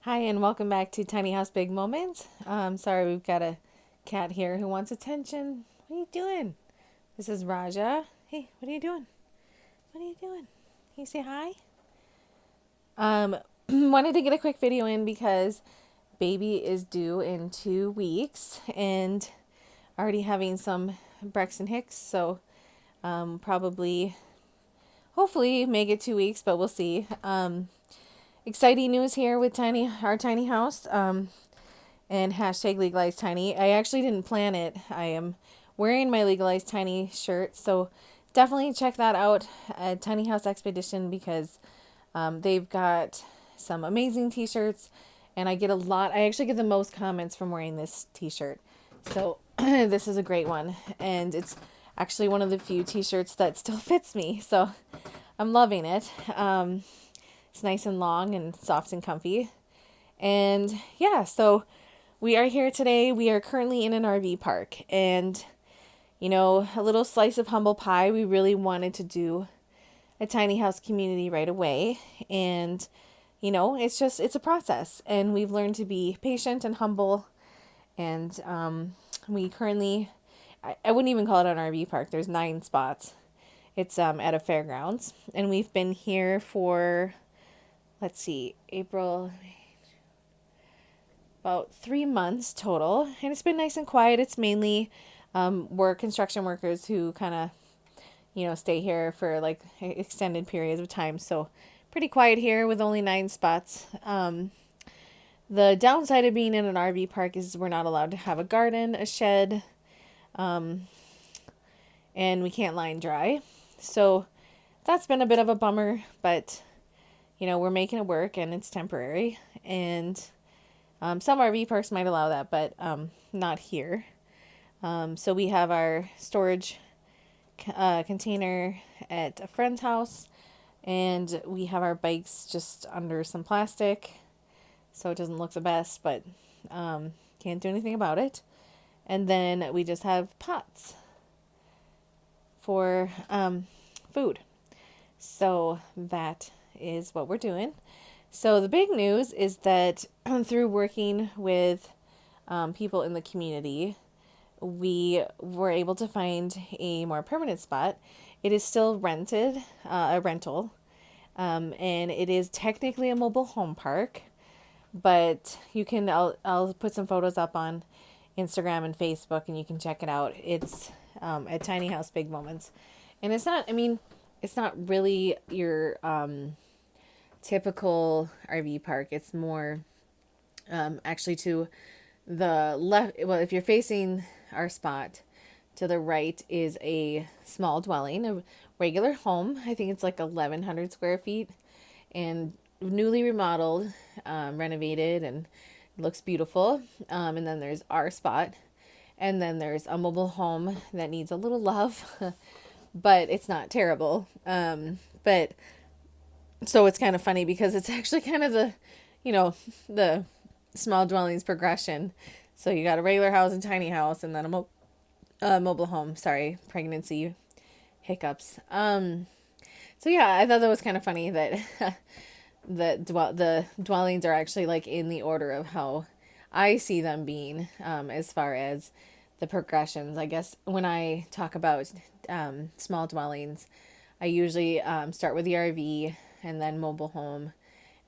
Hi, and welcome back to Tiny House Big Moments. Sorry, we've got a cat here who wants attention. What are you doing? This is Raja. Hey, what are you doing? What are you doing? Can you say hi? Wanted to get a quick video in because baby is due in 2 weeks and already having some Braxton Hicks, so probably, hopefully, make it 2 weeks, but we'll see. Exciting news here with our tiny house. And hashtag legalized tiny. I actually didn't plan it. I am wearing my legalized tiny shirt, so definitely check that out at Tiny House Expedition because they've got some amazing t-shirts, and I actually get the most comments from wearing this t-shirt. So this is a great one, and it's actually one of the few t-shirts that still fits me. So I'm loving it. It's nice and long and soft and comfy. And yeah, so we are here today. We are currently in an RV park, and a little slice of humble pie. We really wanted to do a tiny house community right away, and it's a process, and we've learned to be patient and humble. And we currently, I wouldn't even call it an RV park. There's 9 spots. It's at a fairgrounds, and we've been here for, let's see, April, about 3 months total, and it's been nice and quiet. It's mainly work construction workers who kind of stay here for like extended periods of time. So pretty quiet here with only 9 spots. The downside of being in an RV park is we're not allowed to have a garden, a shed, and we can't line dry. So that's been a bit of a bummer, but we're making it work, and it's temporary. And some RV parks might allow that, but not here. So we have our storage container at a friend's house, and we have our bikes just under some plastic, so it doesn't look the best, but can't do anything about it. And then we just have pots for food. So that is what we're doing. So the big news is that through working with people in the community, we were able to find a more permanent spot. It is still rented, a rental, and it is technically a mobile home park, but I'll put some photos up on Instagram and Facebook, and you can check it out. It's at Tiny House Big Moments, and it's not really your typical RV park. It's more actually to the left. Well, if you're facing our spot, to the right is a small dwelling, a regular home. I think it's like 1,100 square feet and newly remodeled, renovated, and looks beautiful. And then there's our spot. And then there's a mobile home that needs a little love, but it's not terrible. But so it's kind of funny because it's actually kind of the small dwellings progression. So you got a regular house and tiny house, and then a mobile home. Sorry, pregnancy hiccups. So yeah, I thought that was kind of funny that the dwellings are actually like in the order of how I see them being, as far as the progressions. I guess when I talk about small dwellings, I usually start with the RV and then mobile home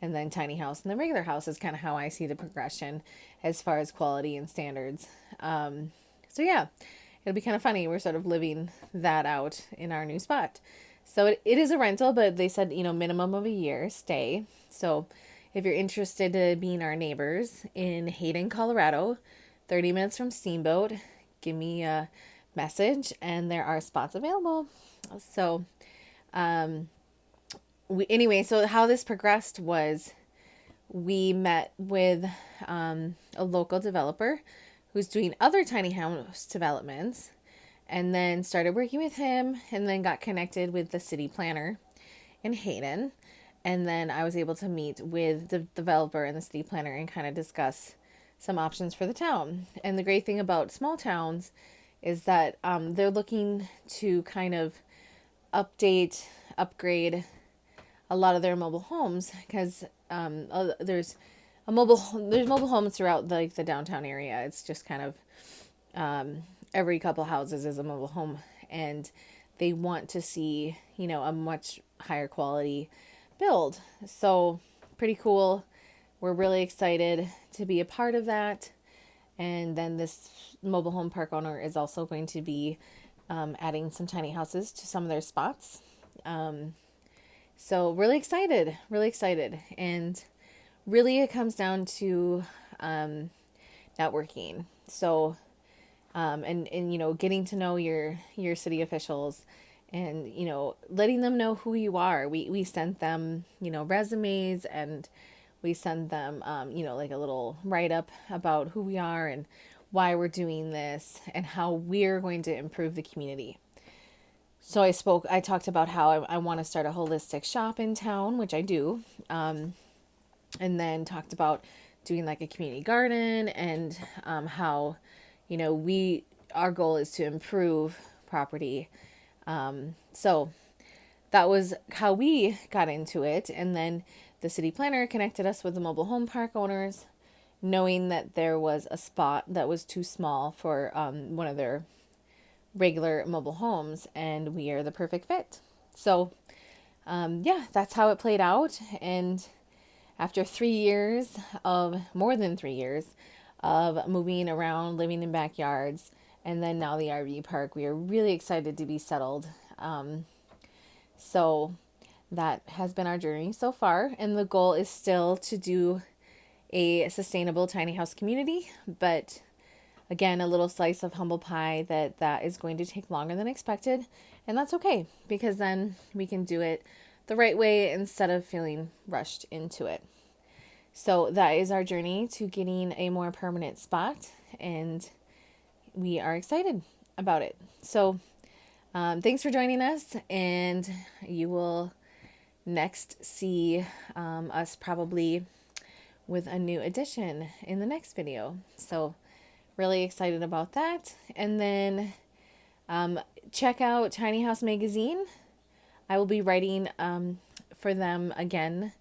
and then tiny house, and then regular house is kind of how I see the progression as far as quality and standards. So yeah, it'll be kind of funny. We're sort of living that out in our new spot. So it is a rental, but they said, minimum of a year stay. So if you're interested in being our neighbors in Hayden, Colorado, 30 minutes from Steamboat, give me a message, and there are spots available. So so how this progressed was we met with a local developer who's doing other tiny house developments, and then started working with him, and then got connected with the city planner in Hayden. And then I was able to meet with the developer and the city planner and kind of discuss some options for the town. And the great thing about small towns is that they're looking to kind of upgrade a lot of their mobile homes because there's there's mobile homes throughout the downtown area. It's just kind of every couple houses is a mobile home, and they want to see, a much higher quality build. So pretty cool. We're really excited to be a part of that. And then this mobile home park owner is also going to be adding some tiny houses to some of their spots. So really excited. And really it comes down to networking. So, and getting to know your city officials and, letting them know who you are. We sent them, resumes, and we send them, like a little write up about who we are and why we're doing this and how we're going to improve the community. So I talked about how I want to start a holistic shop in town, which I do. And then talked about doing like a community garden and how, our goal is to improve property. So that was how we got into it. And then the city planner connected us with the mobile home park owners, knowing that there was a spot that was too small for one of their regular mobile homes, and we are the perfect fit. So, yeah, that's how it played out. And after more than 3 years of moving around, living in backyards, and then now the RV park, we are really excited to be settled. So that has been our journey so far. And the goal is still to do a sustainable tiny house community. But again, a little slice of humble pie that is going to take longer than expected. And that's okay, because then we can do it the right way instead of feeling rushed into it. So that is our journey to getting a more permanent spot. And we are excited about it. So thanks for joining us, and you will next see us probably with a new edition in the next video. So really excited about that. And then check out Tiny House Magazine. I will be writing for them again.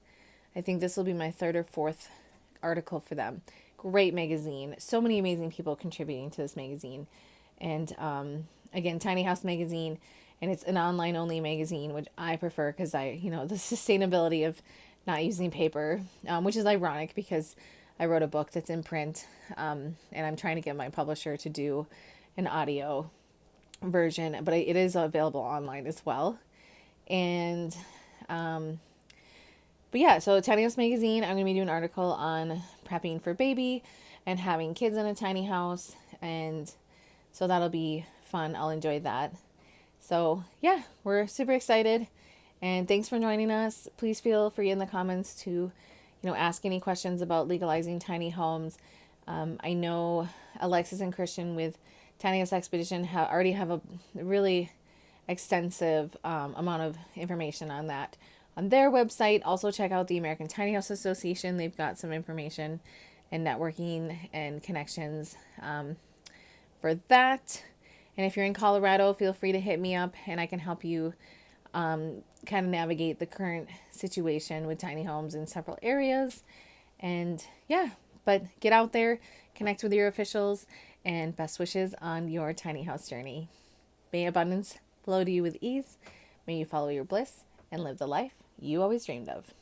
I think this will be my third or fourth article for them. Great magazine. So many amazing people contributing to this magazine. And again, Tiny House Magazine, and it's an online only magazine, which I prefer because the sustainability of not using paper, which is ironic because I wrote a book that's in print, and I'm trying to get my publisher to do an audio version, but it is available online as well. And but yeah, so Tiny House Magazine, I'm going to be doing an article on prepping for baby and having kids in a tiny house. And so that'll be fun. I'll enjoy that. So yeah, we're super excited. And thanks for joining us. Please feel free in the comments to, ask any questions about legalizing tiny homes. I know Alexis and Christian with Tiny House Expedition already have a really extensive amount of information on that on their website. Also check out the American Tiny House Association. They've got some information and networking and connections for that. And if you're in Colorado, feel free to hit me up and I can help you kind of navigate the current situation with tiny homes in several areas. And yeah, but get out there, connect with your officials, and best wishes on your tiny house journey. May abundance flow to you with ease. May you follow your bliss and live the life you always dreamed of.